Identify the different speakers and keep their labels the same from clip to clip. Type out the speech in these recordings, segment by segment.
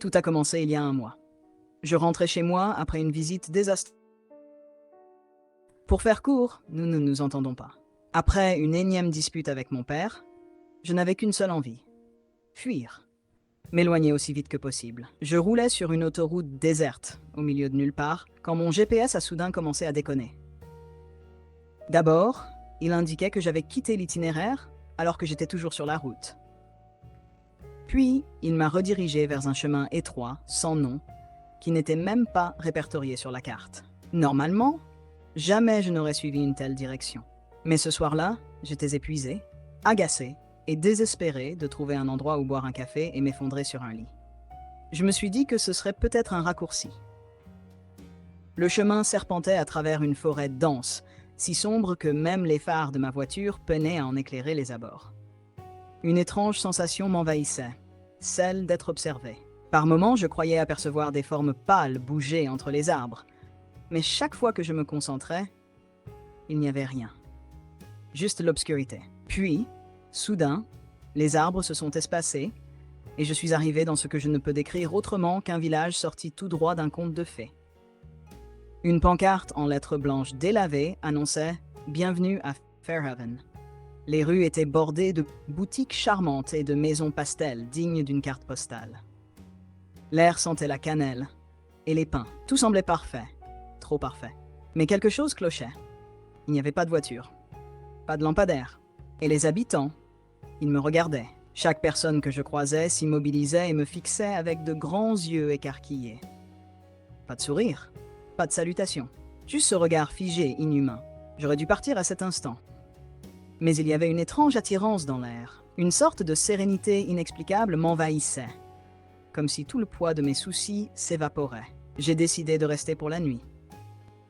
Speaker 1: Tout a commencé il y a un mois. Je rentrais chez moi après une visite désastreuse. Pour faire court, nous ne nous entendons pas. Après une énième dispute avec mon père, je n'avais qu'une seule envie. Fuir. M'éloigner aussi vite que possible. Je roulais sur une autoroute déserte, au milieu de nulle part, quand mon GPS a soudain commencé à déconner. D'abord, il indiquait que j'avais quitté l'itinéraire alors que j'étais toujours sur la route. Puis, il m'a redirigé vers un chemin étroit, sans nom, qui n'était même pas répertorié sur la carte. Normalement, jamais je n'aurais suivi une telle direction. Mais ce soir-là, j'étais épuisé, agacé et désespéré de trouver un endroit où boire un café et m'effondrer sur un lit. Je me suis dit que ce serait peut-être un raccourci. Le chemin serpentait à travers une forêt dense, si sombre que même les phares de ma voiture peinaient à en éclairer les abords. Une étrange sensation m'envahissait, celle d'être observé. Par moments, je croyais apercevoir des formes pâles bouger entre les arbres, mais chaque fois que je me concentrais, il n'y avait rien. Juste l'obscurité. Puis, soudain, les arbres se sont espacés, et je suis arrivé dans ce que je ne peux décrire autrement qu'un village sorti tout droit d'un conte de fées. Une pancarte en lettres blanches délavées annonçait « Bienvenue à Fairhaven ». Les rues étaient bordées de boutiques charmantes et de maisons pastel dignes d'une carte postale. L'air sentait la cannelle et les pins. Tout semblait parfait, trop parfait. Mais quelque chose clochait. Il n'y avait pas de voiture, pas de lampadaire. Et les habitants, ils me regardaient. Chaque personne que je croisais s'immobilisait et me fixait avec de grands yeux écarquillés. Pas de sourire, pas de salutation, juste ce regard figé, inhumain. J'aurais dû partir à cet instant. Mais il y avait une étrange attirance dans l'air. Une sorte de sérénité inexplicable m'envahissait, comme si tout le poids de mes soucis s'évaporait. J'ai décidé de rester pour la nuit.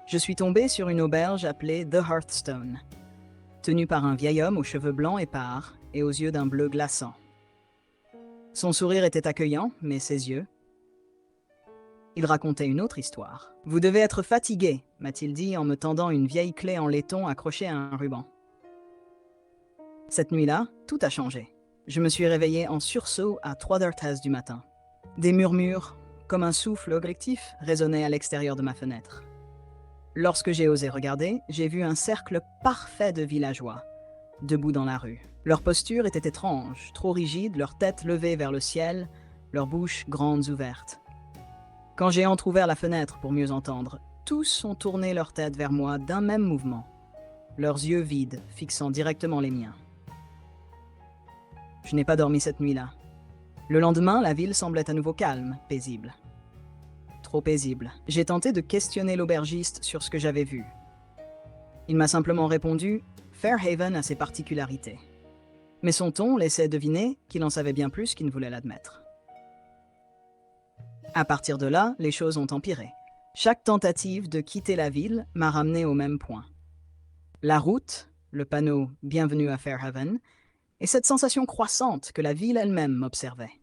Speaker 1: Je suis tombé sur une auberge appelée The Hearthstone, tenue par un vieil homme aux cheveux blancs épars et aux yeux d'un bleu glaçant. Son sourire était accueillant, mais ses yeux... Il racontait une autre histoire. « Vous devez être fatigué », m'a-t-il dit en me tendant une vieille clé en laiton accrochée à un ruban. Cette nuit-là, tout a changé. Je me suis réveillé en sursaut à 3h13 du matin. Des murmures, comme un souffle collectif, résonnaient à l'extérieur de ma fenêtre. Lorsque j'ai osé regarder, j'ai vu un cercle parfait de villageois, debout dans la rue. Leur posture était étrange, trop rigide, leurs têtes levées vers le ciel, leurs bouches grandes ouvertes. Quand j'ai entrouvert la fenêtre pour mieux entendre, tous ont tourné leur tête vers moi d'un même mouvement, leurs yeux vides fixant directement les miens. Je n'ai pas dormi cette nuit-là. Le lendemain, la ville semblait à nouveau calme, paisible. Trop paisible. J'ai tenté de questionner l'aubergiste sur ce que j'avais vu. Il m'a simplement répondu « Fairhaven a ses particularités ». Mais son ton laissait deviner qu'il en savait bien plus qu'il ne voulait l'admettre. À partir de là, les choses ont empiré. Chaque tentative de quitter la ville m'a ramené au même point. La route, le panneau « Bienvenue à Fairhaven » et cette sensation croissante que la ville elle-même m'observait.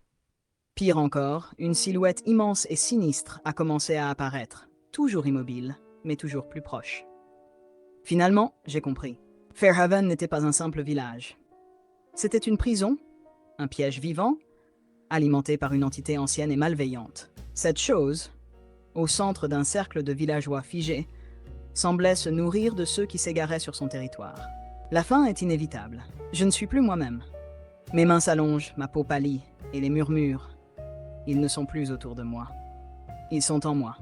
Speaker 1: Pire encore, une silhouette immense et sinistre a commencé à apparaître, toujours immobile, mais toujours plus proche. Finalement, j'ai compris. Fairhaven n'était pas un simple village. C'était une prison, un piège vivant, alimenté par une entité ancienne et malveillante. Cette chose, au centre d'un cercle de villageois figés, semblait se nourrir de ceux qui s'égaraient sur son territoire. La fin est inévitable. Je ne suis plus moi-même. Mes mains s'allongent, ma peau pâlit, et les murmures, ils ne sont plus autour de moi. Ils sont en moi.